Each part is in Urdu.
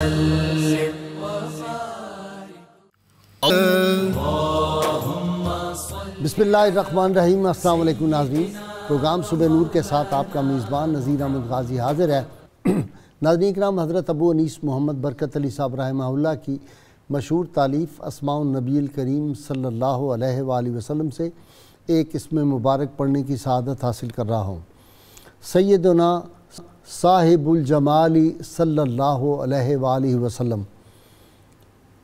بسم اللہ الرحمن الرحیم۔ السلام علیکم ناظرین، پروگرام صبح نور کے ساتھ آپ کا میزبان نذیر احمد غازی حاضر ہے۔ ناظرین کرام، حضرت ابو انیس محمد برکت علی صاحب رحمہ اللہ کی مشہور تالیف اسماء النبی الکریم صلی اللہ علیہ وآلہ وسلم سے ایک اسم مبارک پڑھنے کی سعادت حاصل کر رہا ہوں۔ سیدنا صاحب الجمال صلی اللہ علیہ وآلہ وسلم،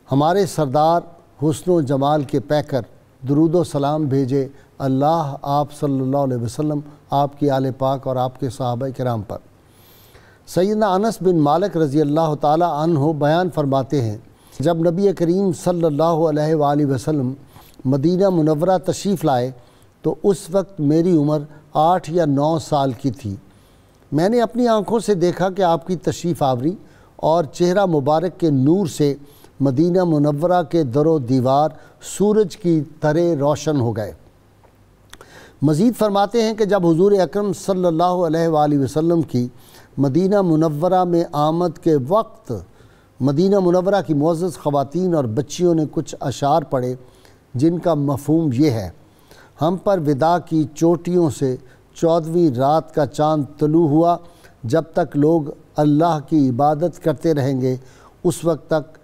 ہمارے سردار حسن و جمال کے پیکر، درود و سلام بھیجے اللہ آپ صلی اللہ علیہ وسلم، آپ کی آل پاک اور آپ کے صحابہ کرام پر۔ سیدنا انس بن مالک رضی اللہ تعالی عنہ بیان فرماتے ہیں، جب نبی کریم صلی اللہ علیہ وآلہ وسلم مدینہ منورہ تشریف لائے تو اس وقت میری عمر 8 یا 9 سال کی تھی۔ میں نے اپنی آنکھوں سے دیکھا کہ آپ کی تشریف آوری اور چہرہ مبارک کے نور سے مدینہ منورہ کے در و دیوار سورج کی طرح روشن ہو گئے۔ مزید فرماتے ہیں کہ جب حضور اکرم صلی اللہ علیہ وآلہ وسلم کی مدینہ منورہ میں آمد کے وقت مدینہ منورہ کی معزز خواتین اور بچیوں نے کچھ اشعار پڑھے، جن کا مفہوم یہ ہے: ہم پر وداع کی چوٹیوں سے 14ویں رات کا چاند طلوع ہوا، جب تک لوگ اللہ کی عبادت کرتے رہیں گے اس وقت تک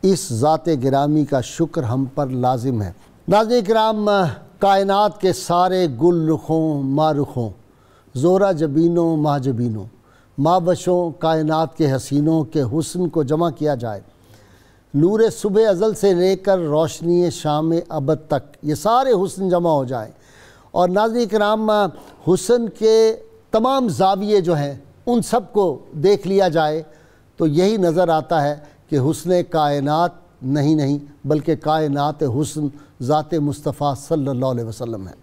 اس ذات گرامی کا شکر ہم پر لازم ہے۔ ناظرین کرام، کائنات کے سارے گل رخوں ماہ رخوں، زہرہ جبینوں ماہ جبینوں، ماہ بشوں کائنات کے حسینوں کے حسن کو جمع کیا جائے، نور صبح ازل سے لے کر روشنی شام ابد تک یہ سارے حسن جمع ہو جائیں، اور ناظرین کرام حسن کے تمام زاویے جو ہیں ان سب کو دیکھ لیا جائے تو یہی نظر آتا ہے کہ حسن کائنات نہیں بلکہ کائنات حسن ذات مصطفیٰ صلی اللہ علیہ وسلم ہے۔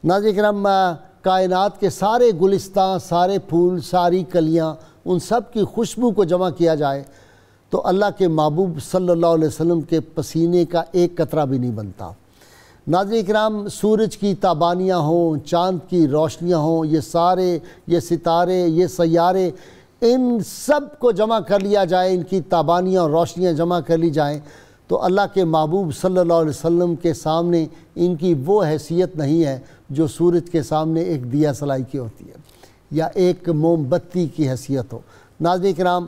ناظرین کرام، کائنات کے سارے گلستان، سارے پھول، ساری کلیاں، ان سب کی خوشبو کو جمع کیا جائے تو اللہ کے محبوب صلی اللہ علیہ وسلم کے پسینے کا ایک قطرہ بھی نہیں بنتا۔ ناظرین کرام، سورج کی تابانیاں ہوں، چاند کی روشنیاں ہوں، یہ سارے، یہ ستارے، یہ سیارے، ان سب کو جمع کر لیا جائے، ان کی تابانیاں اور روشنیاں جمع کر لی جائیں تو اللہ کے محبوب صلی اللہ علیہ وسلم کے سامنے ان کی وہ حیثیت نہیں ہے جو سورج کے سامنے ایک دیا سلائی کی ہوتی ہے یا ایک موم بتی کی حیثیت ہو۔ ناظرین کرام،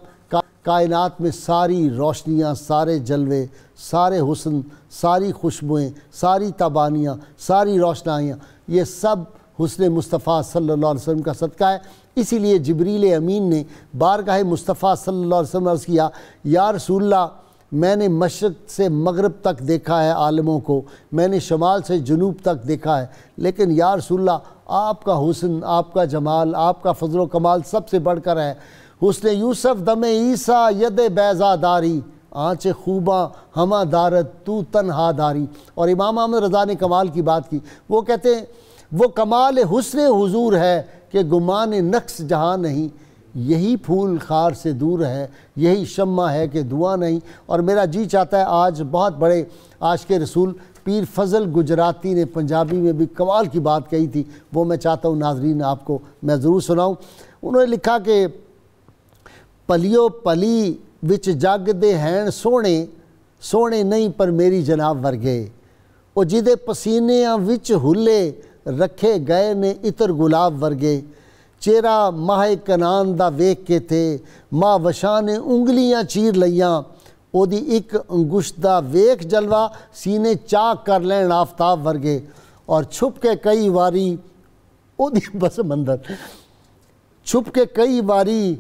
کائنات میں ساری روشنیاں، سارے جلوے، سارے حسن، ساری خوشبوئیں، ساری تابانیاں، ساری روشنائیاں، یہ سب حسن مصطفیٰ صلی اللہ علیہ وسلم کا صدقہ ہے۔ اسی لیے جبریل امین نے بارگاہ مصطفیٰ صلی اللہ علیہ وسلم عرض کیا، یا رسول اللہ، میں نے مشرق سے مغرب تک دیکھا ہے عالموں کو، میں نے شمال سے جنوب تک دیکھا ہے، لیکن یا رسول اللہ، آپ کا حسن، آپ کا جمال، آپ کا فضل و کمال سب سے بڑھ کر ہے۔ حسن یوسف دم عیسیٰ ید بیضا داری، آنچ خوباں ہمہ دارت تو تنہا داری۔ اور امام احمد رضا نے کمال کی بات کی، وہ کہتے ہیں وہ کمال حسن حضور ہے کہ گمان نقص جہاں نہیں، یہی پھول خار سے دور ہے، یہی شمع ہے کہ دعا نہیں۔ اور میرا جی چاہتا ہے، آج بہت بڑے عاشق رسول پیر فضل گجراتی نے پنجابی میں بھی کمال کی بات کہی تھی، وہ میں چاہتا ہوں ناظرین آپ کو میں ضرور سناؤں۔ انہوں نے لکھا کہ پلیو پلی وچ جگ دے ہین سونے، سونے نہیں پر میری جناب ورگے، او جدے پسینیاں وچ ہلے رکھے گئے نے عطر گلاب ورگے، چہرہ ماہ کنان دا ویکھ کے تھے ماہ وشاں نے انگلیاں چیر لیاں، او دی ایک انگشت دا ویکھ جلوہ سینے چاک کر لین آفتاب ورگے، اور چھپ کے کئی واری او دی بس مندر، چھپ کے کئی واری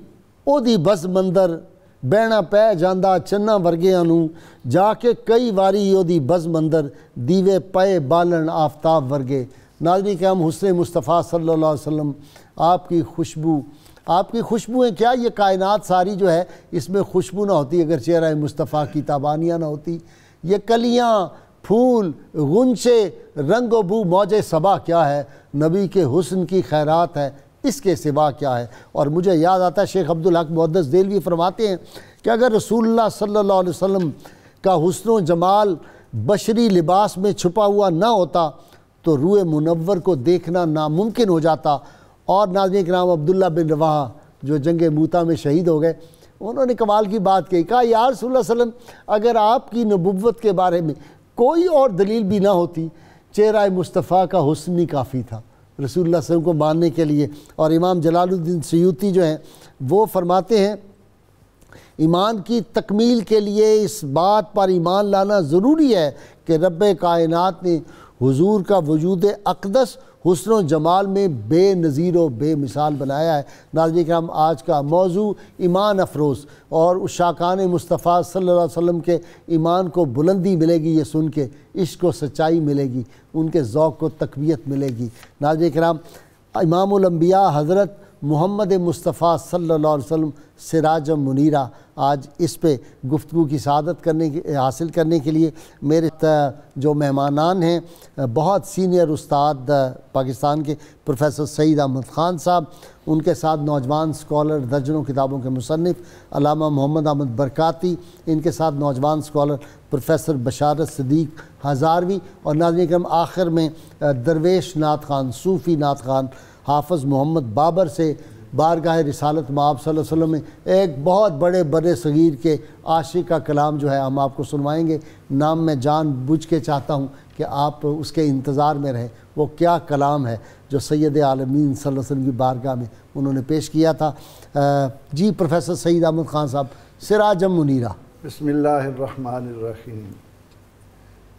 او دی بس مندر، بہنا پہ جاندہ چنہ ورگیاں نوں، جا کے کئی واری او دی بس مندر، دیوے پے بالن آفتاب ورگے۔ ناظرین کرام، حسن مصطفیٰ صلی اللہ علیہ وسلم، آپ کی خوشبوئیں کیا، یہ کائنات ساری جو ہے اس میں خوشبو نہ ہوتی اگر چہرہ مصطفیٰ کی تابانیاں نہ ہوتی۔ یہ کلیاں، پھول، غنچے، رنگ و بو موج صبا کیا ہے، نبی کے حسن کی خیرات ہے، اس کے سوا کیا ہے۔ اور مجھے یاد آتا ہے شیخ عبدالحق محدث دہلوی فرماتے ہیں کہ اگر رسول اللہ صلی اللہ علیہ وسلم کا حسن و جمال بشری لباس میں چھپا ہوا نہ ہوتا تو روح منور کو دیکھنا ناممکن ہو جاتا۔ اور ناظرین کرام، عبداللہ بن رواحہ جو جنگ موتا میں شہید ہو گئے، انہوں نے کمال کی بات کہی، کہا یا رسول اللہ صلی اللہ علیہ وسلم اگر آپ کی نبوت کے بارے میں کوئی اور دلیل بھی نہ ہوتی، چہرہ مصطفیٰ کا حسن ہی کافی تھا رسول اللہ صلی اللہ علیہ وسلم کو ماننے کے لیے۔ اور امام جلال الدین سیوطی جو ہیں وہ فرماتے ہیں ایمان کی تکمیل کے لیے اس بات پر ایمان لانا ضروری ہے کہ رب کائنات نے حضور کا وجود اقدس حسن و جمال میں بے نظیر و بے مثال بنایا ہے۔ ناظرین کرام، آج کا موضوع ایمان افروز، اور عشاقان مصطفیٰ صلی اللہ علیہ وسلم کے ایمان کو بلندی ملے گی یہ سن کے، عشق و سچائی ملے گی، ان کے ذوق کو تقویت ملے گی۔ ناظرین کرام، امام الانبیاء حضرت محمد مصطفیٰ صلی اللہ علیہ وسلم سراج منیرہ، آج اس پہ گفتگو کی سعادت حاصل کرنے کے لیے میرے جو مہمانان ہیں بہت سینئر استاد پاکستان کے پروفیسر سعید احمد خان صاحب، ان کے ساتھ نوجوان سکولر درجنوں کتابوں کے مصنف علامہ محمد احمد برکاتی، ان کے ساتھ نوجوان سکولر پروفیسر بشارت صدیق ہزاروی، اور ناظرین کرام آخر میں درویش نعت خان، صوفی نعت خان حافظ محمد بابر سے بارگاہ رسالت مآب صلی اللہ علیہ وسلم میں ایک بہت بڑے بر صغیر کے عاشق کا کلام جو ہے ہم آپ کو سنوائیں گے۔ نام میں جان بوجھ کے چاہتا ہوں کہ آپ اس کے انتظار میں رہیں، وہ کیا کلام ہے جو سید عالمین صلی اللہ علیہ وسلم کی بارگاہ میں انہوں نے پیش کیا تھا۔ جی پروفیسر سعید احمد خان صاحب، سراجم منیرہ۔ بسم اللہ الرحمن الرحیم۔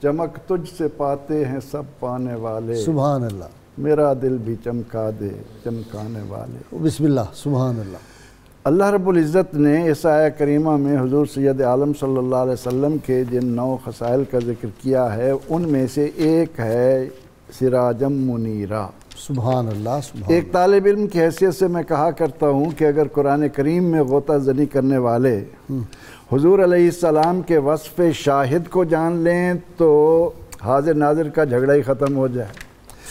چمک تجھ سے پاتے ہیں سب پانے والے، سبحان اللہ۔ میرا دل بھی چمکا دے چمکانے والے۔ بسم اللہ، سبحان اللہ۔ اللہ رب العزت نے اس آیہ کریمہ میں حضور سید عالم صلی اللہ علیہ وسلم کے جن 9 خصائل کا ذکر کیا ہے ان میں سے ایک ہے سراجم منیرہ۔ سبحان اللہ، سبحان ایک طالب علم کی حیثیت سے میں کہا کرتا ہوں کہ اگر قرآن کریم میں غوطہ زنی کرنے والے حضور علیہ السلام کے وصف شاہد کو جان لیں تو حاضر ناظر کا جھگڑا ہی ختم ہو جائے،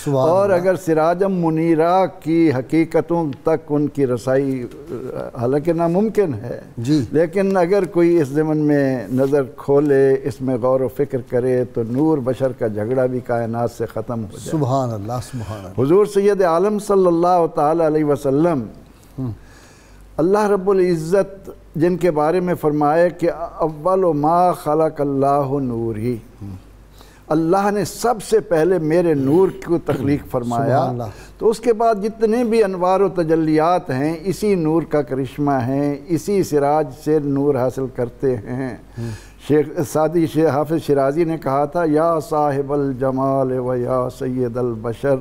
اور اگر سراجم منیرہ کی حقیقتوں تک ان کی رسائی حالانکہ ناممکن ہے، لیکن اگر کوئی اس ضمن میں نظر کھولے، اس میں غور و فکر کرے تو نور بشر کا جھگڑا بھی کائنات سے ختم ہو جائے۔ سبحان اللہ، سبحان اللہ۔ حضور سید عالم صلی اللہ تعالی علیہ وسلم، اللہ رب العزت جن کے بارے میں فرمائے کہ اول ما خلق اللہ نوری، اللہ نے سب سے پہلے میرے نور کو تخلیق فرمایا، تو اس کے بعد جتنے بھی انوار و تجلیات ہیں اسی نور کا کرشمہ ہیں، اسی سراج سے نور حاصل کرتے ہیں۔ سعدی حافظ شیرازی نے کہا تھا یا صاحب الجمال و یا سید البشر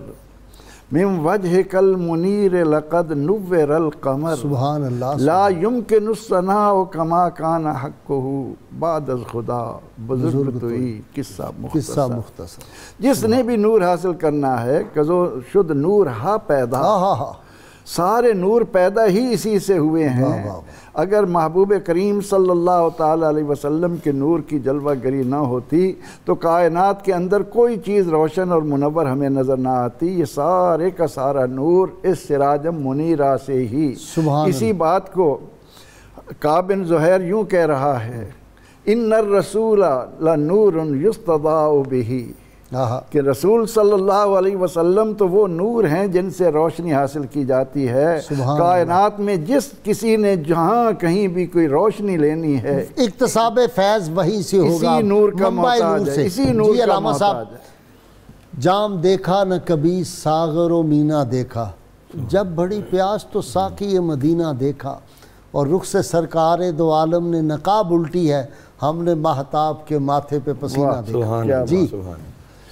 من وجهك المنیر لقد نور القمر، سبحان اللہ، لا يمكن الثناء كما كان حقه بعد از خدا بزرگ توئی قصہ مختصر۔ جس نے بھی نور حاصل کرنا ہے کزو شد نور ہا پیدا، سارے نور پیدا ہی اسی سے ہوئے ہیں۔ اگر محبوب کریم صلی اللہ تعالی علیہ وسلم کے نور کی جلوہ گری نہ ہوتی تو کائنات کے اندر کوئی چیز روشن اور منور ہمیں نظر نہ آتی۔ یہ سارے کا سارا نور اس سراجم منیرہ سے ہی۔ اسی بات کو کعب بن زہیر یوں کہہ رہا ہے ان الرسول لنور یستضاء بہ، کہ رسول صلی اللہ علیہ وسلم تو وہ نور ہیں جن سے روشنی حاصل کی جاتی ہے۔ کائنات میں جس کسی نے جہاں کہیں بھی کوئی روشنی لینی ہے اکتساب فیض وہی سے ہوگا، اسی نور کا محتاج ہے، اسی نور کا محتاج ہے۔ جام دیکھا نہ کبھی ساغر و مینا دیکھا، جب بڑی پیاس تو ساقی مدینہ دیکھا، اور رخ سے سرکار دو عالم نے نقاب الٹی ہے، ہم نے ماہتاب کے ماتھے پہ پسینہ دیکھا۔ جی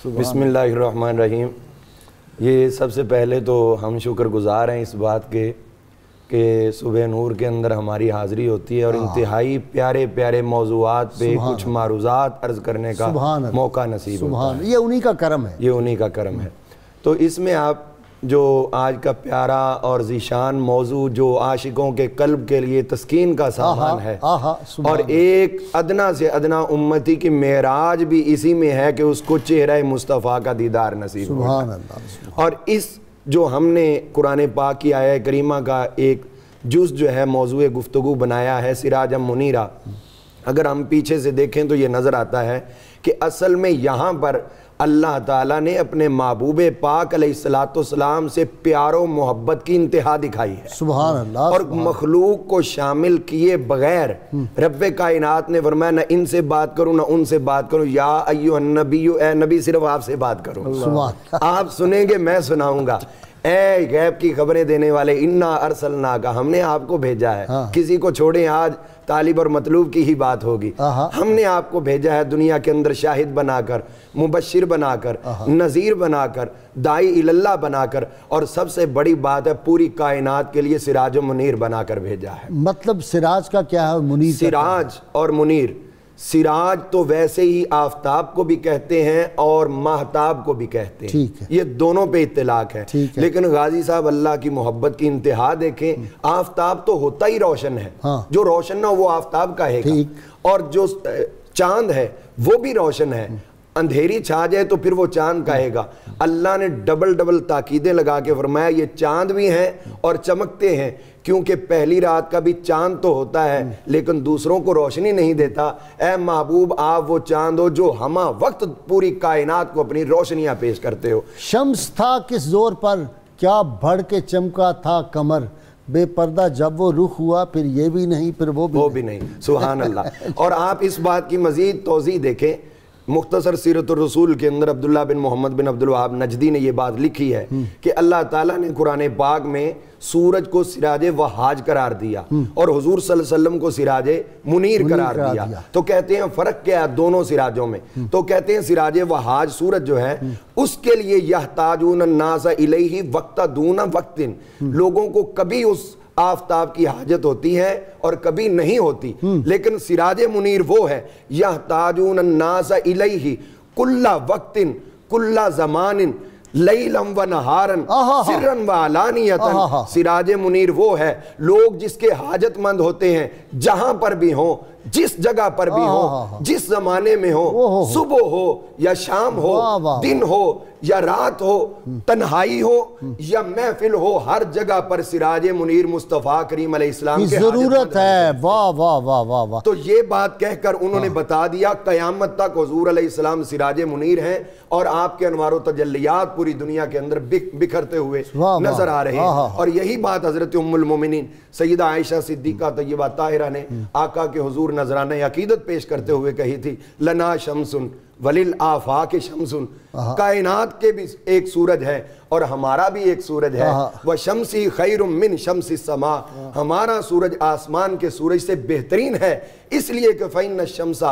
بسم اللہ الرحمن الرحیم۔ یہ سب سے پہلے تو ہم شکر گزار ہیں اس بات کے کہ صبح نور کے اندر ہماری حاضری ہوتی ہے اور انتہائی پیارے پیارے موضوعات پہ کچھ معروضات عرض کرنے کا موقع نصیب ہوتا ہے۔ یہ انہی کا کرم ہے، یہ انہی کا کرم ہے۔ تو اس میں آپ جو آج کا پیارا اور ذیشان موضوع جو عاشقوں کے قلب کے لیے تسکین کا سامان ہے، اور ایک ادنا سے ادنا امتی کی معراج بھی اسی میں ہے کہ اس کو چہرہ مصطفیٰ کا دیدار نصیب ہوتا ہے۔ اور اس جو ہم نے قرآن پاک کی آیہ کریمہ کا ایک جز جو ہے موضوع گفتگو بنایا ہے سراجم منیرہ، اگر ہم پیچھے سے دیکھیں تو یہ نظر آتا ہے کہ اصل میں یہاں پر اللہ تعالیٰ نے اپنے محبوب پاک علیہ السلام سے پیار و محبت کی انتہا دکھائی ہے. سبحان اللہ. اور مخلوق کو شامل کیے بغیر رب کائنات نے فرمایا نہ ان سے بات کروں نہ ان سے بات کروں، یا ایھا النبی، اے نبی صرف آپ سے بات کروں، آپ سنیں گے میں سناؤں گا. اے غیب کی خبریں دینے والے، انا ارسلناک، ہم نے آپ کو بھیجا ہے. کسی کو چھوڑیں، آج طالب اور مطلوب کی ہی بات ہوگی. ہم نے آپ کو بھیجا ہے دنیا کے اندر شاہد بنا کر، مبشر بنا کر، نذیر بنا کر، داعی اللہ بنا کر، اور سب سے بڑی بات ہے پوری کائنات کے لیے سراج و منیر بنا کر بھیجا ہے. مطلب سراج کا کیا ہے؟ منیر. سراج اور منیر، سراج تو ویسے ہی آفتاب کو بھی کہتے ہیں اور ماہتاب کو بھی کہتے ہیں، یہ دونوں پہ اطلاق ہے. لیکن غازی صاحب اللہ کی محبت کی انتہا دیکھیں، آفتاب تو ہوتا ہی روشن ہے، جو روشن نہ وہ آفتاب کہے گا، اور جو چاند ہے وہ بھی روشن ہے، اندھیری چھا جائے تو پھر وہ چاند کہے گا. اللہ نے ڈبل تاکیدیں لگا کے فرمایا یہ چاند بھی ہیں اور چمکتے ہیں، کیونکہ پہلی رات کا بھی چاند تو ہوتا ہے لیکن دوسروں کو روشنی نہیں دیتا. اے محبوب آپ وہ چاند ہو جو ہمہ وقت پوری کائنات کو اپنی روشنیاں پیش کرتے ہو. شمس تھا کس زور پر، کیا بڑھ کے چمکا تھا قمر، بے پردہ جب وہ رخ ہوا، پھر یہ بھی نہیں پھر وہ بھی نہیں. سبحان اللہ. اور آپ اس بات کی مزید توضیح دیکھیں، مختصر سیرت الرسول کے اندر عبداللہ بن محمد بن عبد الوہاب نجدی نے یہ بات لکھی ہے کہ اللہ تعالیٰ نے قرآن پاک میں سورج کو سراج وہاج قرار دیا اور حضور صلی اللہ علیہ وسلم کو سراج منیر قرار دیا. تو کہتے ہیں فرق کیا ہے دونوں سراجوں میں؟ تو کہتے ہیں سراج وہاج سورج جو ہے اس کے لیے یحتاجون الناس الیہ وقت دون وقت، لوگوں کو کبھی اس آفتاب کی حاجت ہوتی ہے اور کبھی نہیں ہوتی. لیکن سراج منیر وہ ہے یحتاجون الناس الیہ کل وقت کل زمان لیلا و نہارا سرا و علانیتا. سراج منیر وہ ہے لوگ جس کے حاجت مند ہوتے ہیں جہاں پر بھی ہوں، جس جگہ پر بھی ہوں، جس زمانے میں ہو، صبح ہو یا شام ہو، دن ہو یا رات ہو، تنہائی ہو یا محفل ہو، ہر جگہ پر سراج منیر مصطفیٰ کریم علیہ السلام کے ضرورت ہے. واہ واہ واہ واہ واہ. تو یہ بات کہہ کر انہوں نے بتا دیا قیامت تک حضور علیہ السلام سراج منیر ہیں اور آپ کے انوار و تجلیات پوری دنیا کے اندر بکھرتے ہوئے نظر آ رہے ہیں. اور یہی بات حضرت ام المومنین سیدہ عائشہ صدیقہ طیبہ طاہرہ نے آقا کے حضور نذرانہ عقیدت پیش کرتے ہوئے کہی تھی، لنا شمسن وللآفاق شمسن، کائنات کے بھی ایک سورج ہے اور ہمارا بھی ایک سورج ہے. وشمسی خیر من شمس السماء، ہمارا سورج آسمان کے سورج سے بہترین ہے، اس لیے کہ فإن الشمس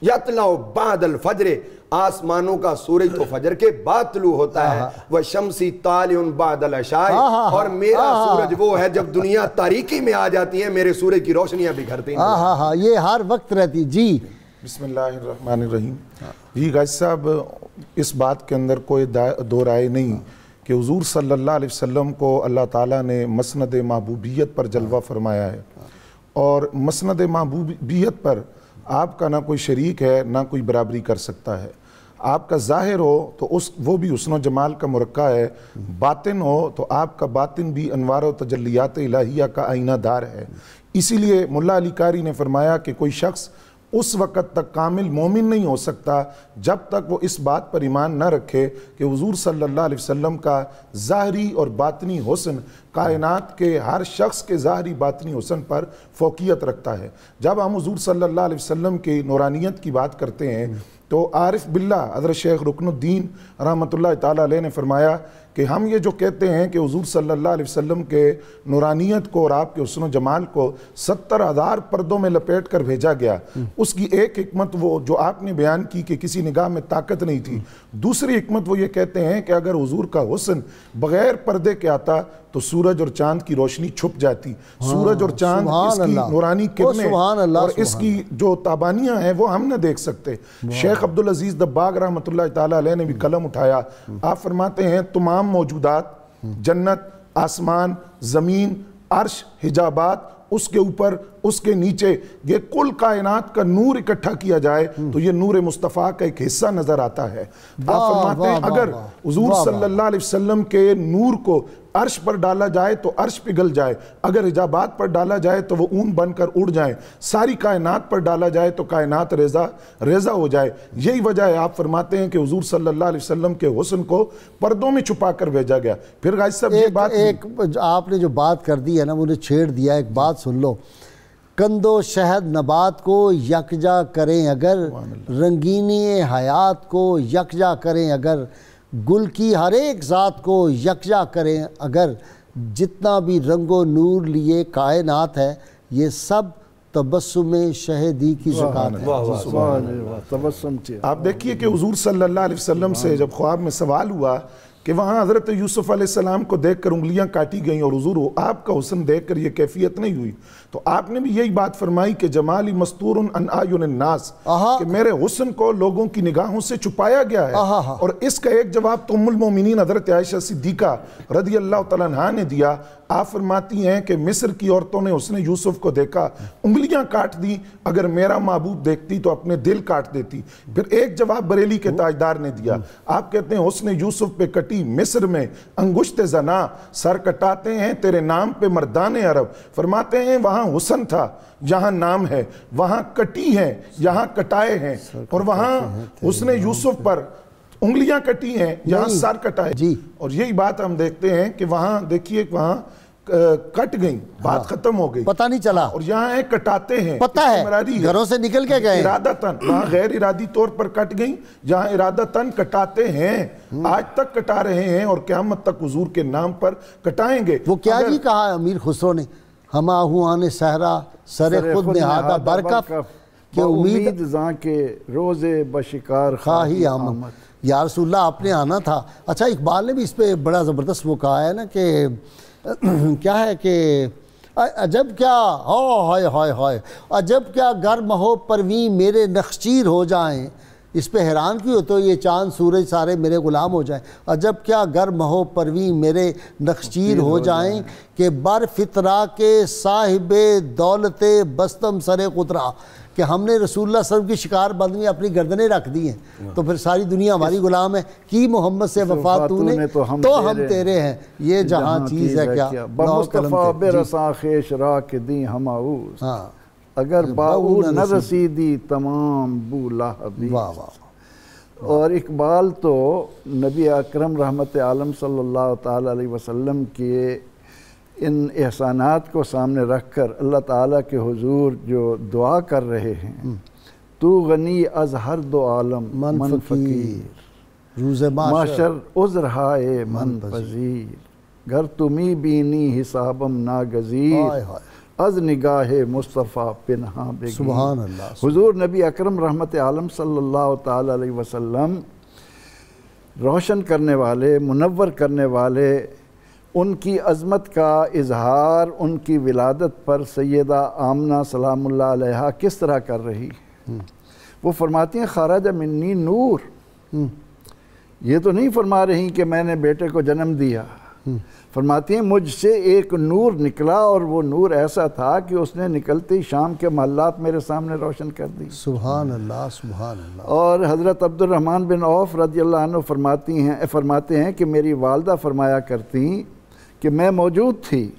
یطلع بعد الفجر، آسمانوں کا سورج تو فجر کے بعد طلوع ہوتا ہے. وشمسی طالع بعد العشاء، اور میرا سورج وہ ہے جب دنیا تاریکی میں آ جاتی ہے میرے سورج کی روشنیاں بکھرتی ہیں. یہ ہر وقت رہتی. جی بسم اللہ الرحمن الرحیم. جی غازی صاحب، اس بات کے اندر کوئی دو رائے نہیں کہ حضور صلی اللہ علیہ وسلم کو اللہ تعالیٰ نے مسند محبوبیت پر جلوہ فرمایا ہے، اور مسند محبوبیت پر آپ کا نہ کوئی شریک ہے نہ کوئی برابری کر سکتا ہے. آپ کا ظاہر ہو تو وہ بھی حسن و جمال کا مرقع ہے، باطن ہو تو آپ کا باطن بھی انوار و تجلیات الہیہ کا آئینہ دار ہے. اسی لیے ملا علی قاری نے فرمایا کہ کوئی شخص اس وقت تک کامل مومن نہیں ہو سکتا جب تک وہ اس بات پر ایمان نہ رکھے کہ حضور صلی اللہ علیہ وسلم کا ظاہری اور باطنی حسن کائنات کے ہر شخص کے ظاہری باطنی حسن پر فوقیت رکھتا ہے. جب ہم حضور صلی اللہ علیہ وسلم کی نورانیت کی بات کرتے ہیں تو عارف باللہ حضرت شیخ رکن الدین رحمۃ اللہ تعالیٰ علیہ نے فرمایا کہ ہم یہ جو کہتے ہیں کہ حضور صلی اللہ علیہ وسلم کے نورانیت کو اور آپ کے حسن و جمال کو 70,000 پردوں میں لپیٹ کر بھیجا گیا، اس کی ایک حکمت وہ جو آپ نے بیان کی کہ کسی نگاہ میں طاقت نہیں تھی. دوسری حکمت وہ یہ کہتے ہیں کہ اگر حضور کا حسن بغیر پردے کے آتا تو سورج اور چاند کی روشنی چھپ جاتی. سورج اور چاند اس کی نورانی کرنیں اور اس کی جو تابانیاں ہیں وہ ہم نہ دیکھ سکتے. شیخ عبدالعزیز دباغ رحمۃ اللہ تعالیٰ علیہ نے بھی قلم اٹھایا. آپ فرماتے ہیں تمام موجودات، جنت، آسمان، زمین، عرش، حجابات، اس کے اوپر اس کے نیچے یہ کل کائنات کا نور اکٹھا کیا جائے تو یہ نور مصطفیٰ کا ایک حصہ نظر آتا ہے۔ آپ فرماتے ہیں اگر حضور صلی اللہ علیہ وسلم کے نور کو عرش پر ڈالا جائے تو عرش پگھل جائے، اگر حجابات پر ڈالا جائے تو وہ اون بن کر اڑ جائیں، ساری کائنات پر ڈالا جائے تو کائنات ریزہ ہو جائے۔ یہی وجہ ہے آپ فرماتے ہیں کہ حضور صلی اللہ علیہ وسلم کے حسن کو پردوں میں چھپا کر بھیجا گیا۔ پھر غازی صاحب یہ بات آپ نے جو بات کر دی ہے نا، مجھے چھیڑ دیا، ایک بات سن لو۔ کند و شہد نبات کو یکجا کریں اگر، رنگینی حیات کو یکجا کریں اگر، گل کی ہر ایک ذات کو یکجا کریں اگر، جتنا بھی رنگ و نور لیے کائنات ہے یہ سب تبسم شہدی کی زکات ہے۔ آپ دیکھیے کہ حضور صلی اللہ علیہ وسلم سے جب خواب میں سوال ہوا کہ وہاں حضرت یوسف علیہ السلام کو دیکھ کر انگلیاں کاٹی گئیں اور حضور آپ کا حسن دیکھ کر یہ کیفیت نہیں ہوئی، تو آپ نے بھی یہی بات فرمائی کہ جمالی مستور عن اعین الناس، کہ میرے حسن کو لوگوں کی نگاہوں سے چھپایا گیا ہے۔ اور اس کا ایک جواب تو ام المومنین حضرت عائشہ صدیقہ رضی اللہ تعالیٰ عنہا نے دیا۔ آپ فرماتی ہیں کہ مصر کی عورتوں نے حسن یوسف کو دیکھا، انگلیاں کاٹ دی، اگر میرا محبوب دیکھتی تو اپنے دل کاٹ دیتی۔ پھر ایک جواب بریلی کے تاجدار نے دیا، آپ کہتے ہیں حسن یوسف پہ کٹی مصر میں انگشت زنا، سر کٹاتے ہیں تیرے نام پہ مردان عرب۔ فرماتے ہیں وہاں حسن تھا جہاں نام ہے، وہاں کٹی ہیں یہاں کٹائے ہیں، اور وہاں حسن یوسف پر انگلیاں کٹی ہیں یہاں سر کٹائے۔ اور یہی بات ہم دیکھتے ہیں کہ وہاں دیکھیے وہاں کٹ گئیں، بات ختم ہو گئی، پتہ نہیں چلا، اور یہاں ہے کٹاتے ہیں، پتہ ہے گھروں سے نکل کے گئے ارادتاً، وہاں غیر ارادی طور پر کٹ گئیں، جہاں ارادتاً کٹاتے ہیں، آج تک کٹا رہے ہیں اور قیامت تک حضور کے نام پر کٹائیں گے۔ وہ کیا جی کہا امیر خسرو نے، ہم آہوان صحرا سر خود نہادہ برکف، کہ امید زاں کے روز بشکار خواہی آمد۔ یا رسول اللہ آپ نے آنا تھا۔ اچھا اقبال نے بھی اس پہ بڑا زبردست وہ کہا ہے نا کہ کیا ہے کہ عجب کیا ہائے ہائے ہائے، عجب کیا گرم ہو پرویں میرے نخچیر ہو جائیں، اس پہ حیران کیوں ہو تو یہ چاند سورج سارے میرے غلام ہو جائیں، عجب کیا گرم ہو پرویں میرے نخچیر ہو جائیں، کہ بر فطرہ کے صاحب دولت بستم سر قطرہ، کہ ہم نے رسول اللہ صلی اللہ علیہ وسلم کی شکار بند میں اپنی گردنیں رکھ دی ہیں، تو پھر ساری دنیا ہماری غلام ہے، کی محمد سے وفات تو نے تو ہم تیرے ہیں، یہ جہاں چیز ہے کیا بمصطفیٰ برساں خیش را کے دیں ہماؤس، اگر باؤ نہ رسیدی تمام بولا حبیب۔ اور اقبال تو نبی اکرم رحمت عالم صلی اللہ تعالیٰ علیہ وسلم کے ان احسانات کو سامنے رکھ کر اللہ تعالیٰ کے حضور جو دعا کر رہے ہیں، تو غنی از ہر دو عالم من فقیر، روز معاشر عذر ہائے من پذیر، گر تمی بینی حسابم ناگزیر، از نگاہ مصطفیٰ پنہاں بگیر۔ سبحان اللہ۔ حضور نبی اکرم رحمت عالم صلی اللہ تعالیٰ علیہ وسلم روشن کرنے والے، منور کرنے والے، ان کی عظمت کا اظہار ان کی ولادت پر سیدہ آمنہ سلام اللہ علیہا کس طرح کر رہی وہ فرماتی ہیں خرج منی نور، یہ تو نہیں فرما رہی کہ میں نے بیٹے کو جنم دیا، فرماتی ہیں مجھ سے ایک نور نکلا، اور وہ نور ایسا تھا کہ اس نے نکلتے ہی شام کے محلات میرے سامنے روشن کر دی۔ سبحان اللہ سبحان اللہ۔ اور حضرت عبد الرحمن بن عوف رضی اللہ عنہ فرماتے ہیں کہ میری والدہ فرمایا کرتی کہ میں موجود تھی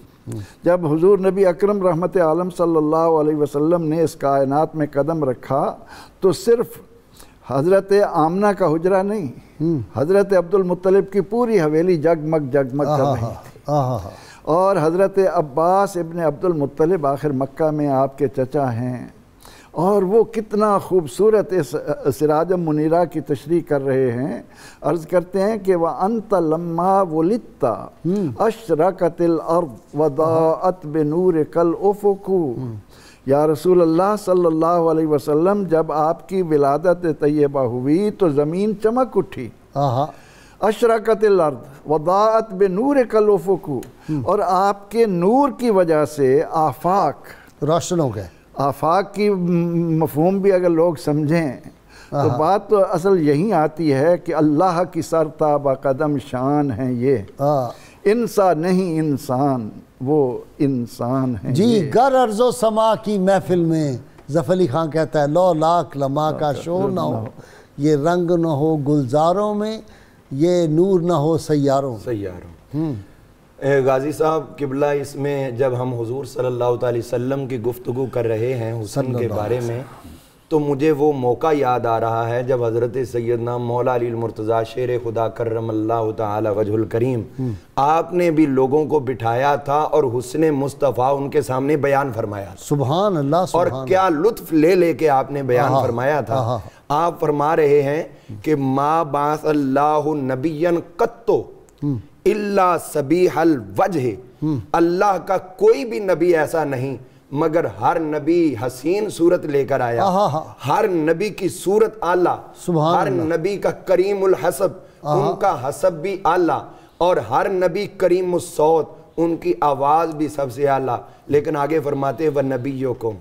جب حضور نبی اکرم رحمت عالم صلی اللہ علیہ وسلم نے اس کائنات میں قدم رکھا تو صرف حضرت آمنہ کا حجرہ نہیں، حضرت عبد المطلب کی پوری حویلی جگمگ جگمگ کر رہی تھی، اور حضرت عباس ابن عبد المطلب آخر مکہ میں آپ کے چچا ہیں، اور وہ کتنا خوبصورت اس سراج منیرہ کی تشریح کر رہے ہیں، عرض کرتے ہیں کہ وَأَنْتَ لَمَّا وُلِدْتَ أَشْرَقَتِ الْأَرْضُ وَضَاءَتْ بِنُورِكَ الْأُفُقُ۔ یا رسول اللہ صلی اللہ علیہ وسلم جب آپ کی ولادت طیبہ ہوئی تو زمین چمک اٹھی، اشرقت الارض وضاءت بنورک الافق، اور آپ کے نور کی وجہ سے آفاق روشن ہو گئے۔ آفاق کی مفہوم بھی اگر لوگ سمجھیں تو بات تو اصل یہی آتی ہے کہ اللہ کی سرتابہ قدم شان ہیں یہ، انسان نہیں انسان وہ انسان ہے جی گر ارض و سما کی محفل میں ظفر علی خان کہتا ہے لو لاکھ لمحہ کا شور نہ ہو، یہ رنگ نہ ہو گلزاروں میں، یہ نور نہ ہو سیاروں غازی صاحب قبلہ، اس میں جب ہم حضور صلی اللہ علیہ وسلم کی گفتگو کر رہے ہیں حسن کے بارے میں، تو مجھے وہ موقع یاد آ رہا ہے جب حضرت سیدنا مولا علی المرتضیٰ شیر خدا کرم اللہ تعالی وجہ الکریم آپ نے بھی لوگوں کو بٹھایا تھا اور حسن مصطفیٰ ان کے سامنے بیان فرمایا، سبحان اللہ، اور کیا لطف لے لے کے آپ نے بیان فرمایا تھا۔ آپ فرما رہے ہیں کہ ما بعث اللہ نبیا قط الا صبیح الوجہ، اللہ کا کوئی بھی نبی ایسا نہیں مگر ہر نبی حسین صورت لے کر آیا، ہر نبی کی صورت اعلیٰ، ہر نبی کا کریم الحسب، ان کا حسب بھی اعلیٰ، اور ہر نبی کریم الصوت، ان کی آواز بھی سب سے اعلیٰ۔ لیکن آگے فرماتے ہیں وَنَبِيُّكُمْ،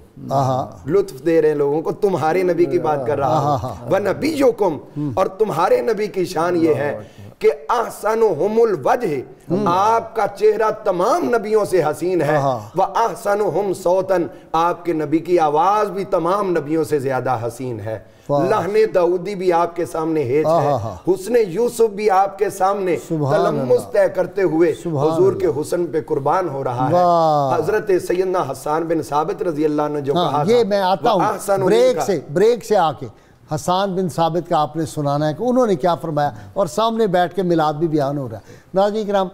لطف دے رہے ہیں لوگوں کو، تمہارے نبی کی بات کر رہا ہوں، وَنَبِيُّكُمْ، اور تمہارے نبی کی شان یہ ہے کہ احسنہم الوجہ، آپ کا چہرہ تمام نبیوں سے حسین ہے، وَأَحْسَنُهُمْ صَوْتًا، آپ کے نبی کی آواز بھی تمام نبیوں سے زیادہ حسین ہے، لحن داؤدی بھی آپ کے سامنے ہیچ ہے، حسن یوسف بھی آپ کے سامنے تلمس طے کرتے ہوئے حضور کے حسن پہ قربان ہو رہا ہے۔ حضرت سیدنا حسان بن ثابت رضی اللہ عنہ جو کہا تھا، یہ میں آتا ہوں بریک سے آ کے حسان بن ثابت کا آپ نے سنانا ہے کہ انہوں نے کیا فرمایا، اور سامنے بیٹھ کے میلاد بھی بیان ہو رہا ہے۔ ناظرین کرام،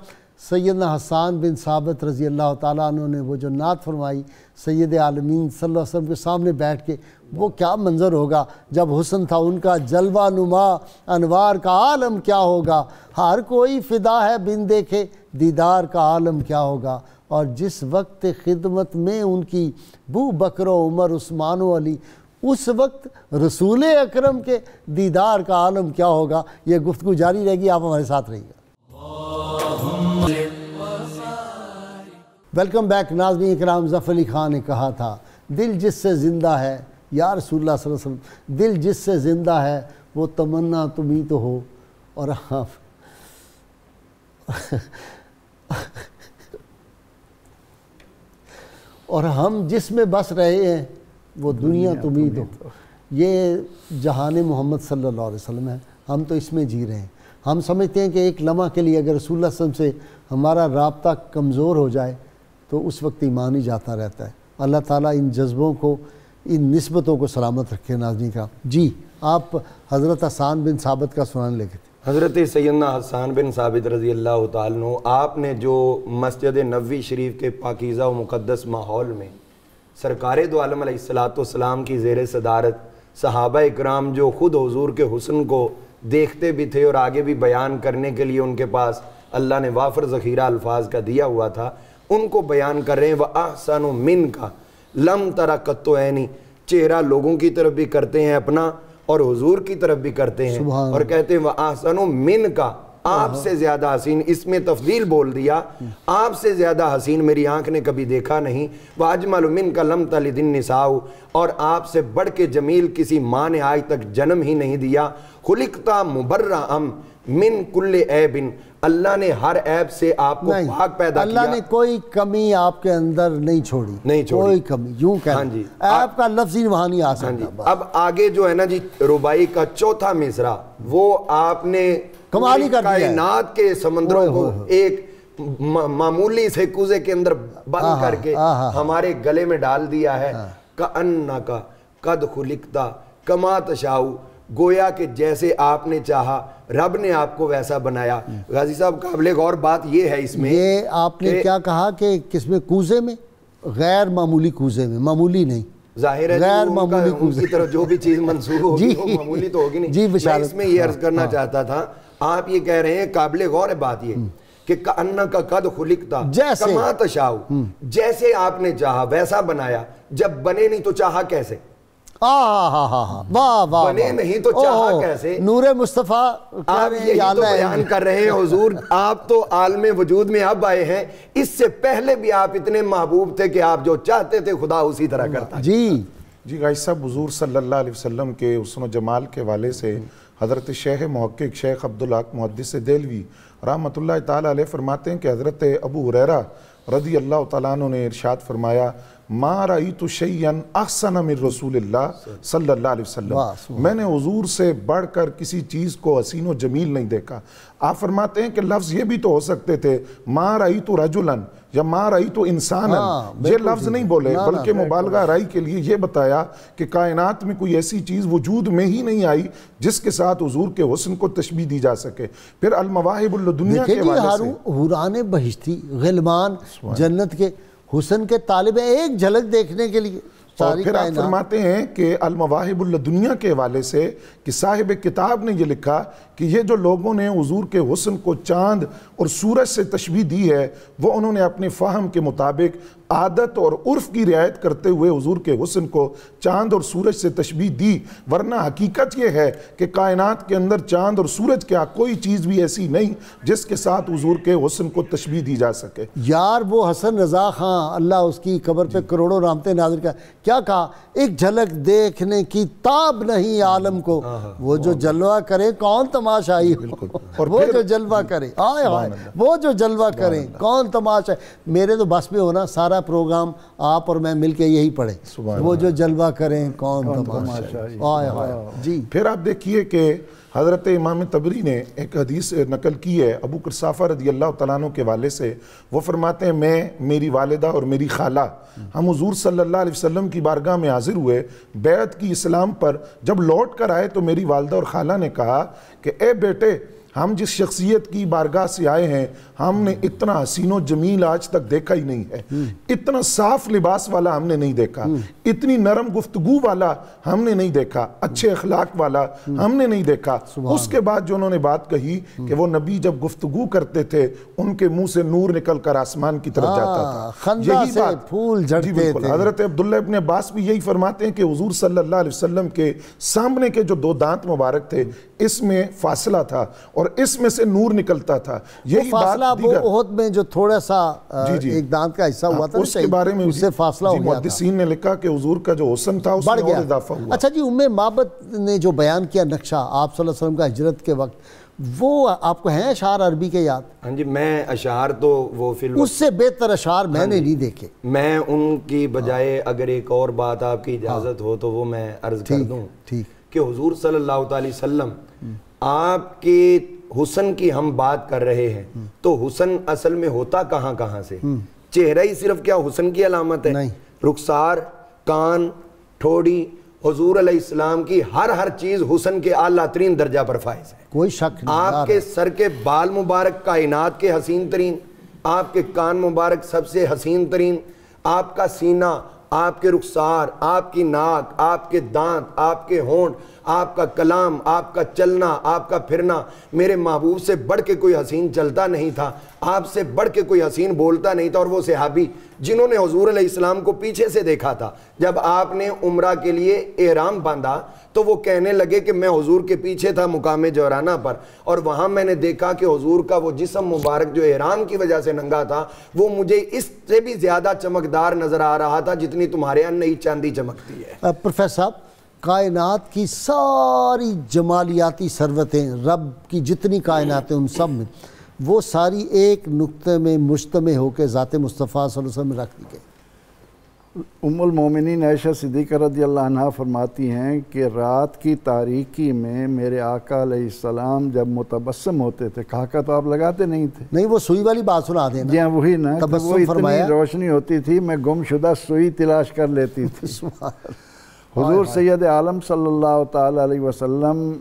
سیدنا حسان بن ثابت رضی اللہ تعالیٰ عنہ نے وہ جو نعت فرمائی سید عالمین صلی اللہ علیہ وسلم کے سامنے بیٹھ کے، وہ کیا منظر ہوگا جب حسن تھا ان کا جلوہ نما، انوار کا عالم کیا ہوگا، ہر کوئی فدا ہے بن دیکھے دیدار کا عالم کیا ہوگا، اور جس وقت خدمت میں ان کی بو بکر و عمر عثمان و علی، اس وقت رسول اکرم کے دیدار کا عالم کیا ہوگا۔ یہ گفتگو جاری رہے گی، آپ ہمارے ساتھ رہیے گا۔ ویلکم بیک ناظرین اکرام، ظفر علی خان نے کہا تھا دل جس سے زندہ ہے، یا رسول اللہ صلی اللہ علیہ وسلم، دل جس سے زندہ ہے وہ تمنا تمہیں تو ہو، اور ہم جس میں بس رہے ہیں وہ دنیا تمہیں تو۔ یہ جہان محمد صلی اللہ علیہ وسلم ہے، ہم تو اس میں جی رہے ہیں۔ ہم سمجھتے ہیں کہ ایک لمحہ کے لیے اگر رسول اللہ صلی اللہ علیہ وسلم سے ہمارا رابطہ کمزور ہو جائے تو اس وقت ایمان ہی جاتا رہتا ہے۔ اللہ تعالیٰ ان جذبوں کو، ان نسبتوں کو سلامت رکھے۔ ناظرین کا جی آپ حضرت حسان بن ثابت کا سنانے لگے تھے۔ حضرت سیدنا حسان بن ثابت رضی اللہ تعالیٰ عنہ، آپ نے جو مسجد نبوی شریف کے پاکیزہ و مقدس ماحول میں سرکار دو عالم علیہ السلام کی زیر صدارت صحابہ اکرام جو خود حضور کے حسن کو دیکھتے بھی تھے اور آگے بھی بیان کرنے کے لیے ان کے پاس اللہ نے وافر ذخیرہ الفاظ کا دیا ہوا تھا، ان کو بیان کر رہے ہیں۔ وَأَحْسَنُ مِنْكَ لَمْ تَرَ قَطُّ عَيْنِي، چہرہ لوگوں کی طرف بھی کرتے ہیں اپنا اور حضور کی طرف بھی کرتے ہیں، اور کہتے ہیں وَأَحْسَنُ مِنْكَ، آپ سے زیادہ حسین، اس میں تفضیل بول دیا، آپ سے زیادہ حسین میری آنکھ نے کبھی دیکھا نہیں۔ وَأَجْمَلُ مِنْكَ لَمْ تَلِدِ النِّسَاءُ، اور آپ سے بڑھ کے جمیل کسی ماں نے آج تک جنم ہی نہیں دیا۔ خُلِقْتَ مُبَرَّأً مِنْ كُلِّ عَيْبٍ، اللہ نے ہر عیب سے آپ کو پاک پیدا کیا، اللہ نے کوئی کمی آپ کے اندر نہیں چھوڑی، کوئی کمی، یوں کہنا عیب کا لفظ ہی وہاں نہیں آ سکتا۔ اب آگے جو ہے نا جی ربائی کا چوتھا مصرع، وہ آپ نے کمالی کر دیا ہے، کائنات کے سمندروں کو ایک معمولی سے کوزے کے اندر بند کر کے ہمارے گلے میں ڈال دیا ہے۔ کَأَنَّكَ قَدْ خُلِقْتَ كَمَا تَشَاءُ، گویا کہ جیسے آپ نے چاہا رب نے آپ کو ویسا بنایا۔ غازی صاحب قابل غور بات یہ ہے اس میں، یہ آپ نے کیا کہا کہ کس میں؟ کوزے میں، غیر معمولی کوزے میں، معمولی نہیں، ظاہر ہے غیر معمولی ان کی طرف جو بھی چیز منسوخ ہوگی وہ معمولی تو ہوگی نہیں۔ میں اس میں یہ عرض کرنا چاہتا تھا، آپ یہ کہہ رہے ہیں قابل غور ہے بات یہ کہ کأنک قد خلقت کما تشاء، جیسے آپ نے چاہا ویسا بنایا، جب بنے نہیں تو چاہا کیسے؟ بنے نہیں تو چاہا کیسے؟ نور مصطفیٰ آپ یہی تو بیان کر رہے ہیں حضور، آپ تو عالم وجود میں اب آئے ہیں، اس سے پہلے بھی آپ اتنے محبوب تھے کہ آپ جو چاہتے تھے خدا اسی طرح کرتا۔ جی غازی صاحب، حضور صلی اللہ علیہ وسلم کے حسن و جمال کے والے سے حضرت شیخ محقق شیخ عبدالحق محدث دہلوی رحمۃ اللہ تعالیٰ علیہ فرماتے ہیں کہ حضرت ابو ہریرہ رضی اللہ تعالیٰ عنہ نے ارشاد فرمایا ما رأیت شیئا احسن من رسول اللہ صلی اللہ علیہ وسلم، میں نے حضور سے بڑھ کر کسی چیز کو حسین و جمیل نہیں دیکھا۔ آپ فرماتے ہیں کہ لفظ یہ بھی تو ہو سکتے تھے ما رأیت رجلا یا ما رأیت انسانا، یہ لفظ نہیں بولے بلکہ مبالغہ رائی کے لیے یہ بتایا کہ کائنات میں کوئی ایسی چیز وجود میں ہی نہیں آئی جس کے ساتھ حضور کے حسن کو تشبیہ دی جا سکے۔ پھر المواہب اللدنیہ کے حوالے سے حوران بہشتی غلمان جنت کے حسن کے طالب ہیں ایک جھلک دیکھنے کے لیے۔ اور پھر آپ فرماتے ہیں کہ المواہب اللدنیہ کے حوالے سے کہ صاحب کتاب نے یہ لکھا کہ یہ جو لوگوں نے حضور کے حسن کو چاند اور سورج سے تشبیہ دی ہے وہ انہوں نے اپنے فہم کے مطابق عادت اور عرف کی رعایت کرتے ہوئے حضور کے حسن کو چاند اور سورج سے تشبیہ دی، ورنہ حقیقت یہ ہے کہ کائنات کے اندر چاند اور سورج کیا کوئی چیز بھی ایسی نہیں جس کے ساتھ حضور کے حسن کو تشبیہ دی جا سکے۔ یار وہ حسن رضا خان اللہ اس کی قبر پہ کروڑوں رحمتیں نازل کا کیا کہا، ایک جھلک دیکھنے کی تاب نہیں عالم کو، وہ جو جلوہ کرے کون تماشائی ہو، وہ جو جلوہ کرے آئے آئے وہ جو جلوہ کرے کون تماشا۔ میرے تو بس میں ہونا سارا پروگرام آپ اور میں مل کے یہی پڑھے، وہ جو جلوہ کریں کون تماشائی آئے آئے۔ جی پھر آپ دیکھیے کہ حضرت امام طبری نے ایک حدیث نقل کی ہے ابو قرصافہ رضی اللہ تعالیٰ عنہ کے والے سے، وہ فرماتے ہیں میں، میری والدہ اور میری خالہ ہم حضور صلی اللہ علیہ وسلم کی بارگاہ میں حاضر ہوئے بیعت کی اسلام پر، جب لوٹ کر آئے تو میری والدہ اور خالہ نے کہا کہ اے بیٹے ہم جس شخصیت کی بارگاہ سے آئے ہیں ہم نے اتنا حسین و جمیل آج تک دیکھا ہی نہیں ہے، اتنا صاف لباس والا ہم نے نہیں دیکھا، اتنی نرم گفتگو والا ہم نے نہیں دیکھا، اچھے اخلاق والا ہم نے نہیں دیکھا۔ اس کے بعد جو انہوں نے بات کہی کہ وہ نبی جب گفتگو کرتے تھے ان کے منہ سے نور نکل کر آسمان کی طرف جاتا تھا، خندہ سے پھول جھڑتے تھے۔ حضرت عبداللہ ابن عباس بھی یہی فرماتے ہیں کہ حضور صلی اللہ علیہ وسلم کے سامنے کے جو دو دانت مبارک تھے اس میں فاصلہ تھا اور اس میں سے نور نکلتا تھا۔ یہی فاصلہ وہ احد میں جو تھوڑا سا ایک دانت کا حصہ ہوا تھا اس کے بارے میں اس سے فاصلہ ہو گیا تھا، محدثین نے لکھا کہ حضور کا جو حسن تھا اس میں اور اضافہ ہوا۔ اچھا جی، معبد نے جو بیان کیا نقشہ آپ صلی اللہ علیہ وسلم کا ہجرت کے وقت، وہ آپ کو ہیں اشعار عربی کے یاد؟ ہاں جی، میں اشعار تو وہ اس سے بہتر اشعار میں نے نہیں دیکھے۔ میں ان کی بجائے اگر ایک اور بات آپ کی اجازت ہو تو وہ میں عرض کر دوں کہ حضور صلی اللہ علیہ وسلم آپ کے حسن کی ہم بات کر رہے ہیں تو حسن اصل میں ہوتا کہاں کہاں سے؟ چہرہ ہی صرف کیا حسن کی علامت ہے؟ رخسار، کان، ٹھوڑی، حضور علیہ السلام کی ہر چیز حسن کے اعلیٰ ترین درجہ پر فائز ہے، کوئی شک نہیں۔ آپ کے سر کے بال مبارک کائنات کے حسین ترین، آپ کے کان مبارک سب سے حسین ترین، آپ کا سینہ، آپ کے رخسار، آپ کی ناک، آپ کے دانت، آپ کے ہونٹ، آپ کا کلام، آپ کا چلنا، آپ کا پھرنا، میرے محبوب سے بڑھ کے کوئی حسین چلتا نہیں تھا، آپ سے بڑھ کے کوئی حسین بولتا نہیں تھا۔ اور وہ صحابی جنہوں نے حضور علیہ السلام کو پیچھے سے دیکھا تھا، جب آپ نے عمرہ کے لیے احرام باندھا تو وہ کہنے لگے کہ میں حضور کے پیچھے تھا مقام جورانہ پر، اور وہاں میں نے دیکھا کہ حضور کا وہ جسم مبارک جو احرام کی وجہ سے ننگا تھا وہ مجھے اس سے بھی زیادہ چمکدار نظر آ رہا تھا جتنی تمہارے یہاں نئی چاندی چمکتی ہے۔ پروفیسر صاحب، کائنات کی ساری جمالیاتی ثروتیں، رب کی جتنی کائناتیں ان سب میں وہ ساری ایک نقطے میں مجتمع ہو کے ذات مصطفیٰ صلی اللہ علیہ وسلم میں رکھ دی گئی۔ ام المومنین عائشہ صدیقہ رضی اللہ عنہا فرماتی ہیں کہ رات کی تاریکی میں میرے آقا علیہ السلام جب متبسم ہوتے تھے، کھاکا تو آپ لگاتے نہیں تھے، نہیں وہ سوئی والی بات سنا دینا، جی ہاں وہی نا، وہ اتنی روشنی ہوتی تھی میں گم شدہ سوئی تلاش کر لیتی تھی۔ حضور سید عالم صلی اللہ تعالی علیہ وسلم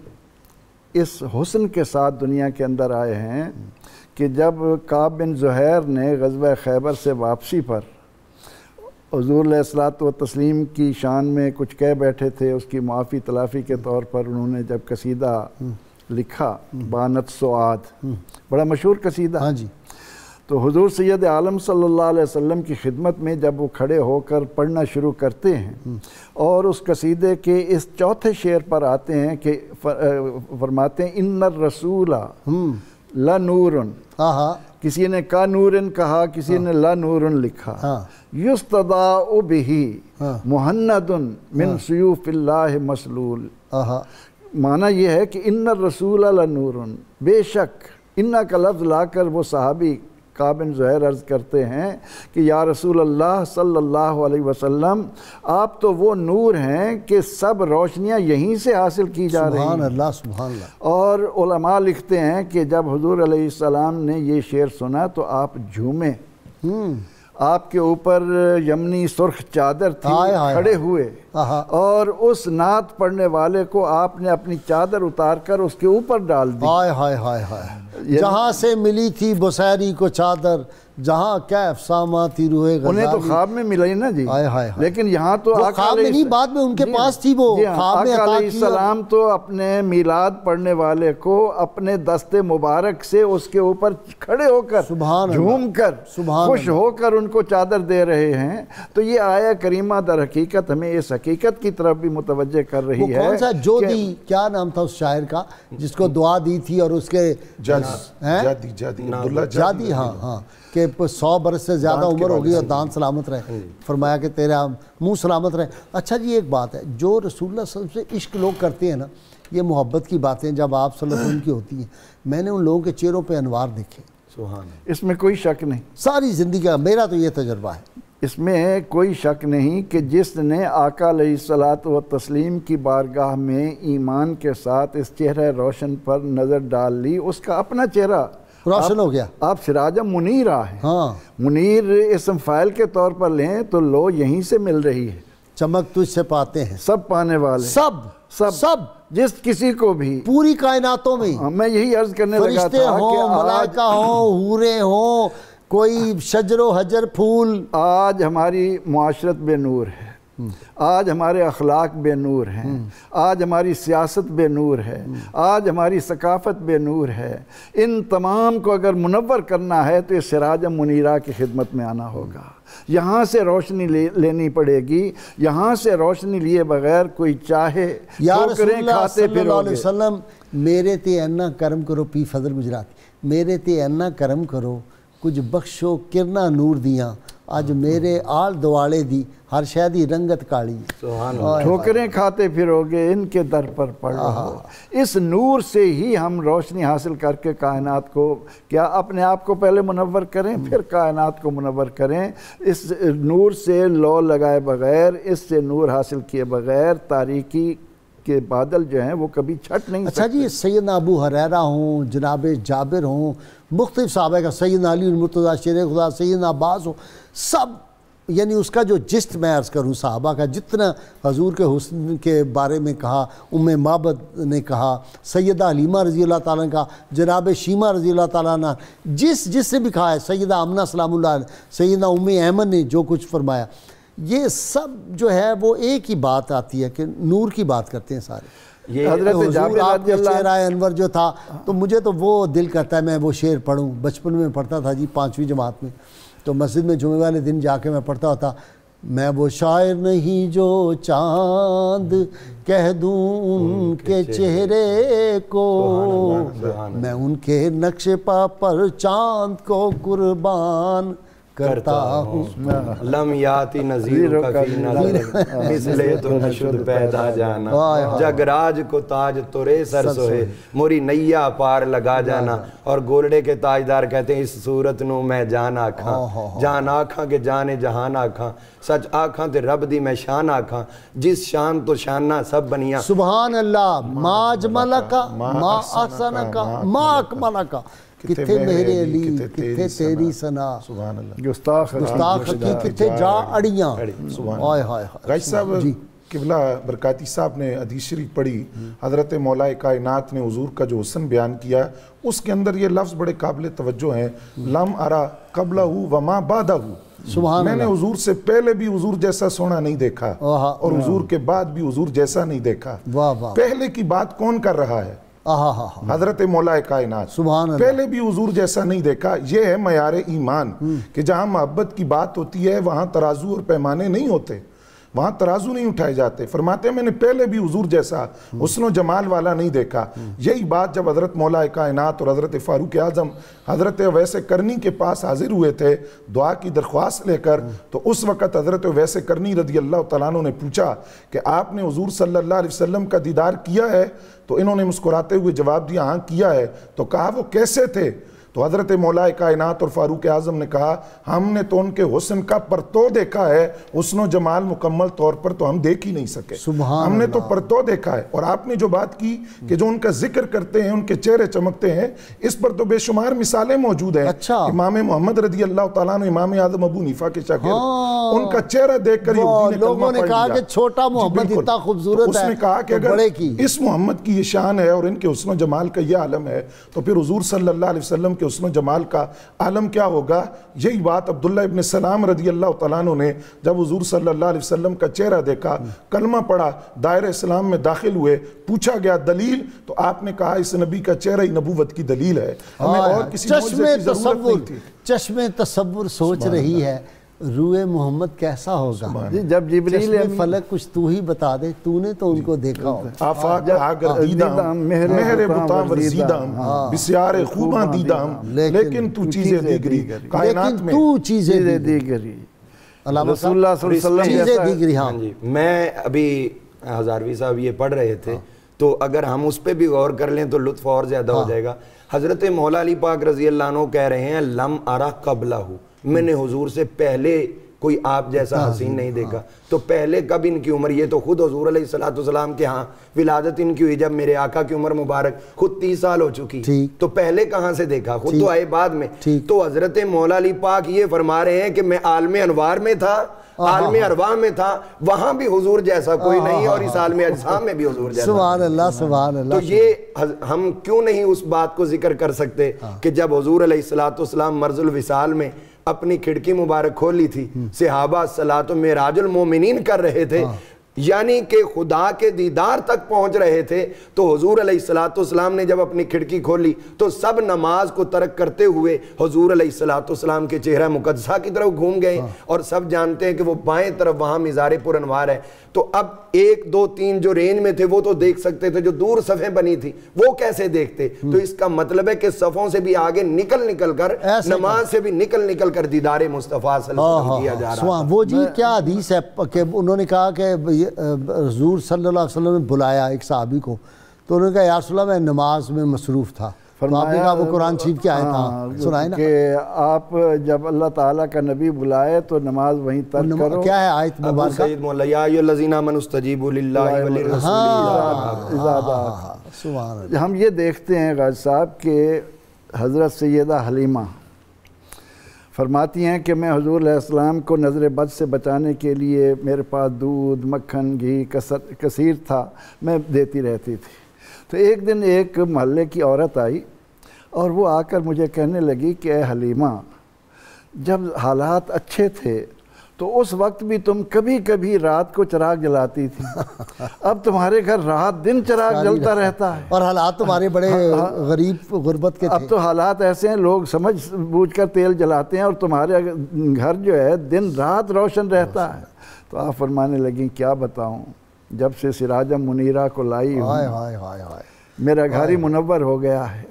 اس حسن کے ساتھ دنیا کے اندر آئے ہیں کہ جب کعب بن زہیر نے غزوہ خیبر سے واپسی پر حضور علیہ الصلوۃ والتسلیم کی شان میں کچھ کہہ بیٹھے تھے، اس کی معافی تلافی کے طور پر انہوں نے جب قصیدہ لکھا بانت سعاد، بڑا مشہور قصیدہ، ہاں جی، تو حضور سید عالم صلی اللہ علیہ وسلم کی خدمت میں جب وہ کھڑے ہو کر پڑھنا شروع کرتے ہیں اور اس قصیدے کے اس چوتھے شعر پر آتے ہیں کہ فرماتے ہیں ان الرسول لنورن، کسی نے کا نورن کہا، کسی نے لا نورن لکھا، یستضاء بہ مہند من سیوف اللہ مسلول، معنی یہ ہے کہ ان الرسول لنورن، بے شک انہ کا لفظ لا کر وہ صحابی کعب بن زہیر عرض کرتے ہیں کہ یا رسول اللہ صلی اللہ علیہ وسلم، آپ تو وہ نور ہیں کہ سب روشنیاں یہیں سے حاصل کی جا رہی ہیں۔ سبحان اللہ سبحان اللہ۔ اور علماء لکھتے ہیں کہ جب حضور علیہ السلام نے یہ شعر سنا تو آپ جھومے، آپ کے اوپر یمنی سرخ چادر تھی، کھڑے ہوئے اور اس نعت پڑھنے والے کو آپ نے اپنی چادر اتار کر اس کے اوپر ڈال دی۔ ہائے ہائے ہائے ہائے، جہاں سے ملی تھی بسیری کو چادر، جہاں کیف ساما تھی روح غزالی۔ انہیں تو خواب میں ملی نا جی، لیکن یہاں تو خواب میں نہیں، بعد میں ان کے پاس تھی وہ خواب میں۔ آقا علیہ السلام تو اپنے میلاد پڑھنے والے کو اپنے دست مبارک سے اس کے اوپر کھڑے ہو کر جھوم کر خوش ہو کر ان کو چادر دے رہے ہیں۔ تو یہ آیہ کریمہ در حقیقت ہمیں اس حقیقت کی طرف بھی متوجہ کر رہی ہے۔ وہ کون سا جو دی، کیا نام تھا اس شاعر کا جس کو دعا دی تھی اور اس کے جادی، ہاں ہاں، کہ 100 برس سے زیادہ عمر ہوگی اور دان سلامت رہے، فرمایا کہ تیرا منہ سلامت رہے۔ اچھا جی ایک بات ہے، جو رسول اللہ صلی اللہ علیہ وسلم سے عشق لوگ کرتے ہیں نا، یہ محبت کی باتیں جب آپ صلی اللہ علیہ وسلم کی ہوتی ہیں، میں نے ان لوگوں کے چہروں پہ انوار دیکھے، اس میں کوئی شک نہیں، ساری زندگی کا میرا تو یہ تجربہ ہے، اس میں کوئی شک نہیں کہ جس نے آقا علیہ الصلوۃ والتسلیم کی بارگاہ میں ایمان کے ساتھ اس چہرہ روشن پر نظر ڈال لی، اس کا اپنا چہرہ روشن ہو گیا۔ آپ سراج منیر ہے، منیر اسم فاعل کے طور پر لیں تو لو یہیں سے مل رہی ہے، چمک تجھ سے پاتے ہیں سب پانے والے، سب جس کسی کو بھی پوری کائناتوں میں، میں یہی عرض کرنے لگا تھا فرشتے ہوں، ملائکہ ہوں، حوریں ہوں، کوئی شجر و حجر پھول، آج ہماری معاشرت بے نور ہے، آج ہمارے اخلاق بے نور ہیں، آج ہماری سیاست بے نور ہے، آج ہماری ثقافت بے نور ہے۔ ان تمام کو اگر منور کرنا ہے تو اس سراج منیرہ کی خدمت میں آنا ہوگا، یہاں سے روشنی لینی پڑے گی، یہاں سے روشنی لیے بغیر کوئی چاہے یا رسول اللہ صلی اللہ علیہ وسلم میرے تے اینا کرم کرو، پی فضل گجراتی، میرے تے اینا کرم کرو کچھ بخشو کرنا نور دیاں، آج میرے آل دوالے دی ہر شہدی رنگت کالی، ٹھوکریں کھاتے پھروگے ان کے در پر پڑو۔ اس نور سے ہی ہم روشنی حاصل کر کے کائنات کو، کیا اپنے آپ کو پہلے منور کریں پھر کائنات کو منور کریں۔ اس نور سے لو لگائے بغیر، اس سے نور حاصل کیے بغیر تاریکی کے بادل جو ہیں وہ کبھی چھٹ نہیں سکتے۔ اچھا جی، سیدنا ابو حریرہ ہوں، جناب جابر ہوں، مختلف صحابہ کا، سیدنا علی المرتضیٰ شیر خدا، سیدنا عباس ہوں، سب یعنی اس کا جو جسٹ میں عرض کروں صحابہ کا، جتنا حضور کے حسن کے بارے میں کہا، ام معبد نے کہا، سیدہ حلیمہ رضی اللہ تعالیٰ کا، جناب شیمہ رضی اللہ تعالیٰ عنہ، جس نے بھی کہا ہے، سیدہ آمنہ سلام اللہ علیہ، سیدنا ام ایمن نے جو کچھ فرمایا، یہ سب جو ہے وہ ایک ہی بات آتی ہے کہ نور کی بات کرتے ہیں سارے۔ یہ حضرت جابر آپ کا چہرہ انور جو تھا، تو مجھے تو وہ دل کرتا ہے میں وہ شعر پڑھوں، بچپن میں پڑھتا تھا جی 5ویں جماعت میں، تو مسجد میں جمعے والے دن جا کے میں پڑھتا ہوتا، میں وہ شاعر نہیں جو چاند کہہ دوں ان کے چہرے کو، میں ان کے نقش پا پر چاند کو قربان کرتا ہوں، لم یاتی نظیر کا فی نظر مثلے تو نشد پیدا جانا، جگ راج کو تاج تورے سر سوہے موری نیا پار لگا جانا۔ اور گولڈے کے تاجدار کہتے ہیں اس صورت نو میں جان آکھاں، جان آکھاں کے جانے جہان آکھاں، سچ آکھاں تے رب دی میں شان آکھاں، جس شان تو شانہ سب بنیاں۔ سبحان اللہ، ما اجملکا ما احسنکا ما اکملکا، کتھے میرے علی کتھے تیری ثنا، گستاخ حقی کتھے جا اڑیاں۔ غازی صاحب قبلہ برکاتی صاحب نے حدیث شریف پڑھی، حضرت مولا کائنات نے حضور کا جو حسن بیان کیا، اس کے اندر یہ لفظ بڑے قابل توجہ ہیں، لم ارا قبلہ وما بعدہ، میں نے حضور سے پہلے بھی حضور جیسا سونا نہیں دیکھا اور حضور کے بعد بھی حضور جیسا نہیں دیکھا۔ پہلے کی بات کون کر رہا ہے؟ حضرت مولا کائنات، پہلے بھی حضور جیسا نہیں دیکھا۔ یہ ہے معیار ایمان کہ جہاں محبت کی بات ہوتی ہے وہاں ترازو اور پیمانے نہیں ہوتے، وہاں ترازو نہیں اٹھائے جاتے. فرماتے ہیں میں نے پہلے بھی حضور جیسا حسن و جمال والا نہیں دیکھا. یہی بات جب حضرت مولا کائنات اور حضرت فاروق اعظم حضرت اویس کرنی کے پاس حاضر ہوئے تھے دعا کی درخواست لے کر, تو اس وقت حضرت اویس کرنی رضی اللہ تعالیٰ عنہ نے پوچھا کہ آپ نے حضور صلی اللہ علیہ وسلم کا دیدار کیا ہے؟ تو انہوں نے مسکراتے ہوئے جواب دیا ہاں کیا ہے. تو کہا وہ کیسے تھے؟ تو حضرت مولا کائنات اور فاروق اعظم نے کہا ہم نے تو ان کے حسن کا پرتو دیکھا ہے, حسن و جمال مکمل طور پر تو ہم دیکھ ہی نہیں سکے, ہم نے تو پرتو دیکھا ہے. اور آپ نے جو بات کی کہ جو ان کا ذکر کرتے ہیں ان کے چہرے چمکتے ہیں, اس پر تو بے شمار مثالیں موجود ہیں. امام محمد رضی اللہ تعالیٰ عنہ امام اعظم ابو حنیفہ کے شاگرد, ان کا چہرہ دیکھ کر لوگوں نے کہا کہ چھوٹا محمد اتنا خوبصورت ہے, اس نے کہا کہ اگر اس محمد کی یہ شان ہے اور ان کے حسن و جمال کا یہ عالم ہے تو پھر حضور صلی اللہ علیہ وسلم کے حسن و جمال کا عالم کیا ہوگا. یہی بات عبداللہ ابن سلام رضی اللہ تعالیٰ عنہ نے جب حضور صلی اللہ علیہ وسلم کا چہرہ دیکھا, کلمہ پڑھا, دائرہ اسلام میں داخل ہوئے, پوچھا گیا دلیل, تو آپ نے کہا اس نبی کا چہرہ ہی نبوت کی دلیل ہے, ہمیں اور کسی معجزے کی ضرورت نہیں تھی. چشم تصور سوچ رہی ہے روئے محمد کیسا ہوگا. جب جبریل فلک کچھ تو ہی بتا دے, تو نے تو ان کو دیکھا ہو. آفاق آگر دیدام مہر بطاں ورزیدام بسیار خوباں دیدام لیکن تو چیزیں دیگری کائنات میں تو چیزیں دیگری. رسول اللہ صلی اللہ علیہ وسلم چیزیں دیگری. ہاں جی, میں ابھی ہزاروی صاحب یہ پڑھ رہے تھے تو اگر ہم اس پہ بھی غور کر لیں تو لطف اور زیادہ ہو جائے گا. حضرت مولا علی پاک رضی اللہ عنہ کہہ رہے ہیں لم ارا قبلہ, میں نے حضور سے پہلے کوئی آپ جیسا حسین نہیں دیکھا. تو پہلے کب ان کی عمر, یہ تو خود حضور علیہ السلام کے ہاں ولادت ان کی ہوئی جب میرے آقا کی عمر مبارک خود 30 سال ہو چکی, تو پہلے کہاں سے دیکھا, خود تو آئے بعد میں. تو حضرت مولا علی پاک یہ فرما رہے ہیں کہ میں عالم انوار میں تھا, عالم ارواح میں تھا, وہاں بھی حضور جیسا کوئی نہیں, اور اس عالم اجسام میں بھی حضور جیسا. سبحان اللہ سبحان اللہ. تو یہ ہم کیوں نہیں اس بات کو ذکر کر سکتے کہ جب حضور علیہ السلام مرض الوصال میں اپنی کھڑکی مبارک کھولی تھی, صحابہ صلاۃ و معراج المومنین کر رہے تھے, یعنی کہ خدا کے دیدار تک پہنچ رہے تھے, تو حضور علیہ السلام نے جب اپنی کھڑکی کھولی تو سب نماز کو ترک کرتے ہوئے حضور علیہ السلام کے چہرہ مقدسہ کی طرف گھوم گئے, اور سب جانتے ہیں کہ وہ بائیں طرف وہاں مزار پر انوار ہے. تو اب 1 2 3 جو رینج میں تھے وہ تو دیکھ سکتے تھے, جو دور صفیں بنی تھی وہ کیسے دیکھتے. تو اس کا مطلب ہے کہ صفوں سے بھی آگے نکل کر نماز سے بھی نکل کر دیدار مصطفیٰ صلی اللہ علیہ وسلم کیا جا رہا ہے. وہ جی کیا حدیث ہے کہ انہوں نے کہا کہ حضور صلی اللہ علیہ وسلم نے بلایا ایک صحابی کو, تو انہوں نے کہا یا رسول اللہ میں نماز میں مصروف تھا. تو آپ نے کہا وہ قرآن شریف کی آیت تھا, سنائے نا کہ آپ جب اللہ تعالیٰ کا نبی بلائے تو نماز وہیں ترک کرو. کیا ہے آیت مبارکہ؟ سید مولا یا ایھا الذین آمنوا استجیبوا للہ وللرسول. سبحان اللہ. ہم یہ دیکھتے ہیں غازی صاحب کہ حضرت سیدہ حلیمہ فرماتی ہیں کہ میں حضور علیہ السلام کو نظر بد سے بچانے کے لیے میرے پاس دودھ, مکھن, گھی کثیر تھا, میں دیتی رہتی تھی. تو ایک دن ایک محلے کی عورت آئی اور وہ آ کر مجھے کہنے لگی کہ اے حلیمہ, جب حالات اچھے تھے تو اس وقت بھی تم کبھی کبھی رات کو چراغ جلاتی تھی, اب تمہارے گھر رات دن چراغ جلتا رہتا ہے, اور حالات تمہارے بڑے غریب غربت کے تھے. اب تو حالات ایسے ہیں, لوگ سمجھ بوجھ کر تیل جلاتے ہیں اور تمہارے گھر جو ہے دن رات روشن رہتا ہے. تو آپ فرمانے لگیں کیا بتاؤں, جب سے سراجم منیرہ کو لائی ہوں میرا گھر ہی منور ہو گیا ہے.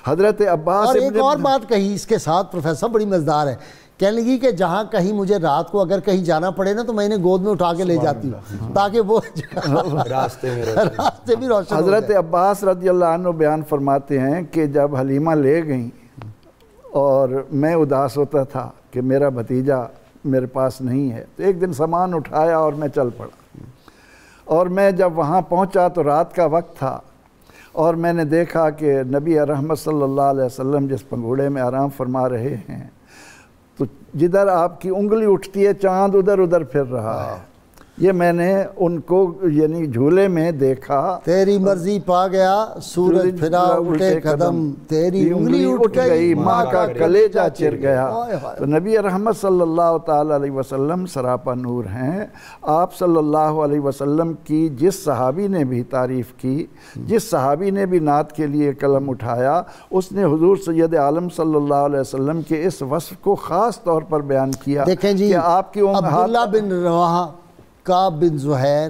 حضرت عباس اور ایک اور بات کہی اس کے ساتھ پروفیسر, بڑی مزدار ہے, کہنے لگی کہ جہاں کہیں مجھے رات کو اگر کہیں جانا پڑے نا تو میں انہیں گود میں اٹھا کے لے جاتی ہوں تاکہ وہ راستے بھی روشن. حضرت عباس رضی اللہ عنہ بیان فرماتے ہیں کہ جب حلیمہ لے گئیں اور میں اداس ہوتا تھا کہ میرا بھتیجا میرے پاس نہیں ہے, تو ایک دن سامان اٹھایا اور میں چل پڑا. اور میں جب وہاں پہنچا تو رات کا وقت تھا, اور میں نے دیکھا کہ نبی رحمت صلی اللہ علیہ وسلم جس پنگھوڑے میں آرام فرما رہے ہیں, تو جدھر آپ کی انگلی اٹھتی ہے چاند ادھر ادھر پھر رہا ہے. یہ میں نے ان کو یعنی جھولے میں دیکھا, تیری مرضی پا گیا سورج پھرا الٹے قدم, تیری انگلی اٹھ گئی ماں کا کلیجہ چر گیا. تو نبی رحمت صلی اللہ تعالی علیہ وسلم سراپا نور ہیں. آپ صلی اللہ علیہ وسلم کی جس صحابی نے بھی تعریف کی, جس صحابی نے بھی نعت کے لیے قلم اٹھایا, اس نے حضور سید عالم صلی اللہ علیہ وسلم کے اس وصف کو خاص طور پر بیان کیا. دیکھیں جی, کہ آپ کی عبداللہ بن رواحہ کعب بن زہیر،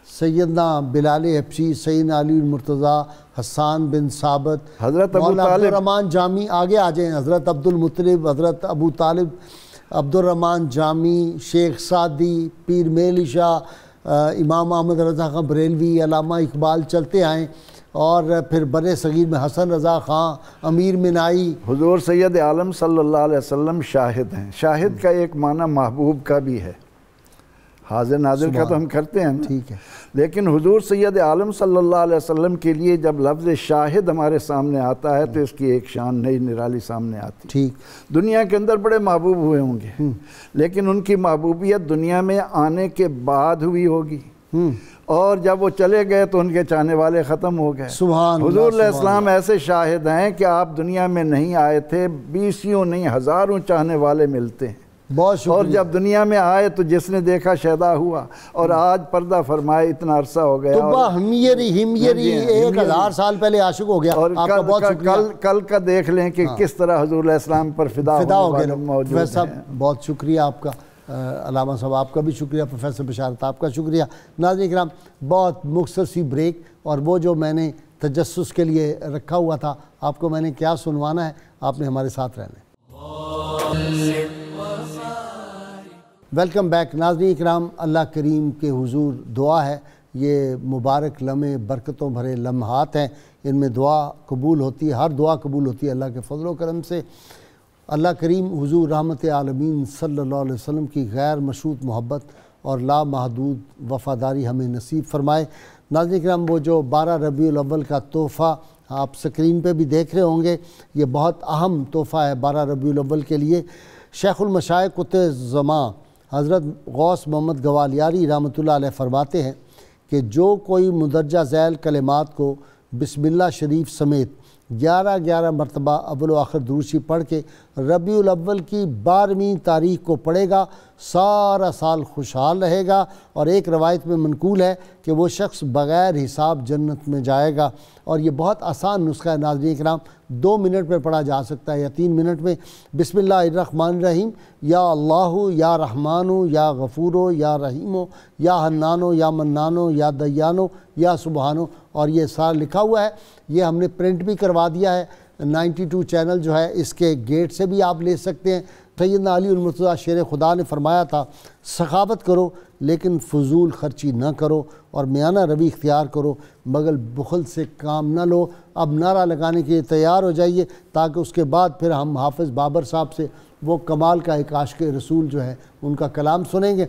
سیدنا بلال حبشی، سیدنا علی المرتضیٰ، حسان بن ثابت، حضرت ابو مولانا طالب، عبدالرحمن جامی، آگے آ جائیں، حضرت عبد المطلب، حضرت ابو طالب، عبدالرحمن جامی، شیخ سعدی، پیر میل شاہ، امام احمد رضا خان بریلوی، علامہ اقبال، چلتے آئیں، اور پھر بر صغیر میں حسن رضا خان، امیر منائی. حضور سید عالم صلی اللہ علیہ وسلم شاہد ہیں. شاہد کا ایک معنی محبوب کا بھی ہے. حاضر ناظر کا تو ہم کرتے ہیں، ٹھیک ہے، لیکن حضور سید عالم صلی اللہ علیہ وسلم کے لیے جب لفظ شاہد ہمارے سامنے آتا ہے تو اس کی ایک شان نئی نرالی سامنے آتی. ٹھیک. دنیا کے اندر بڑے محبوب ہوئے ہوں گے، لیکن ان کی محبوبیت دنیا میں آنے کے بعد ہوئی ہوگی، اور جب وہ چلے گئے تو ان کے چاہنے والے ختم ہو گئے. سبحان اللہ. حضور علیہ السلام ایسے شاہد ہیں کہ آپ دنیا میں نہیں آئے تھے، بیسیوں نہیں ہزاروں چاہنے والے ملتے ہیں. بہت شکریہ. اور جب دنیا میں آئے تو جس نے دیکھا شیدا ہوا، اور آج پردہ فرمائے اتنا عرصہ ہو گیا. تو ہمیری 1000 سال پہلے عاشق ہو گیا. اور آپ کا بہت شکریہ. کل کا دیکھ لیں کہ کس طرح حضور علیہ السلام پر فدا ہو گئے. موجود ہیں. بہت شکریہ آپ کا علامہ صاحب، آپ کا بھی شکریہ. پروفیسر بشارت آپ کا شکریہ. ناظرین کرام، بہت مختصر سی بریک، اور وہ جو میں نے تجسس کے لیے رکھا ہوا تھا، آپ کو میں نے کیا سنوانا ہے، آپ نے ہمارے ساتھ رہنا ہے. Welcome back. ناظرین کرام، اللہ کریم کے حضور دعا ہے، یہ مبارک لمحے برکتوں بھرے لمحات ہیں، ان میں دعا قبول ہوتی ہے، ہر دعا قبول ہوتی ہے اللہ کے فضل و کرم سے. اللہ کریم حضور رحمت عالمین صلی اللہ علیہ وسلم کی غیر مشروط محبت اور لا محدود وفاداری ہمیں نصیب فرمائے. ناظرین کرام، وہ جو 12 ربیع الاول کا تحفہ آپ سکرین پہ بھی دیکھ رہے ہوں گے، یہ بہت اہم تحفہ ہے 12 ربیع الاول کے لیے. شیخ المشائخ قطب زمان حضرت غوث محمد گوالیاری رحمۃ اللہ علیہ فرماتے ہیں کہ جو کوئی مندرجہ ذیل کلمات کو بسم اللہ شریف سمیت 11 مرتبہ اول و آخر درود شریف پڑھ کے ربیع الاول کی 12ویں تاریخ کو پڑھے گا، سارا سال خوشحال رہے گا. اور ایک روایت میں منقول ہے کہ وہ شخص بغیر حساب جنت میں جائے گا. اور یہ بہت آسان نسخہ ہے ناظرین کرام، 2 منٹ میں پڑھا جا سکتا ہے یا 3 منٹ میں. بسم اللہ الرحمن الرحیم، یا اللہ یا رحمانو یا غفورو یا رحیمو یا حنانو یا منانو یا دیانو یا سبحانو. اور یہ سارا لکھا ہوا ہے، یہ ہم نے پرنٹ بھی کروا دیا ہے. 92 چینل جو ہے اس کے گیٹ سے بھی آپ لے سکتے ہیں. سیدنا علی المرتضیٰ شیر خدا نے فرمایا تھا، سخاوت کرو لیکن فضول خرچی نہ کرو، اور میانہ روی اختیار کرو مگر بخل سے کام نہ لو. اب نعرہ لگانے کے لیے تیار ہو جائیے، تاکہ اس کے بعد پھر ہم حافظ بابر صاحب سے وہ کمال کا ایک عاشق رسول جو ہے ان کا کلام سنیں گے.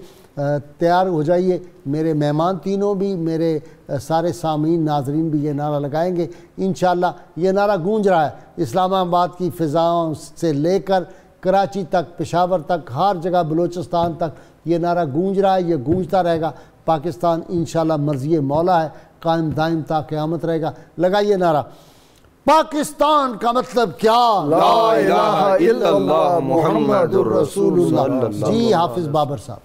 تیار ہو جائیے، میرے مہمان تینوں بھی، میرے سارے سامعین ناظرین بھی یہ نعرہ لگائیں گے انشاءاللہ. یہ نعرہ گونج رہا ہے اسلام آباد کی فضاؤں سے لے کر کراچی تک، پشاور تک، ہر جگہ بلوچستان تک یہ نعرہ گونج رہا ہے، یہ گونجتا رہے گا. پاکستان انشاءاللہ مرضی مولا ہے، قائم دائم تا قیامت رہے گا. لگائیے نعرہ. پاکستان کا مطلب کیا؟ لا الہ الا اللہ محمد الرسول اللہ. جی حافظ بابر صاحب.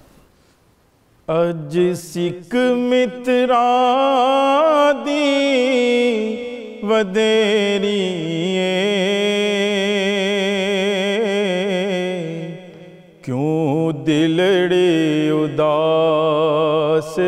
اج سکھ مترا دی ودیری کیوں دلڑے اداس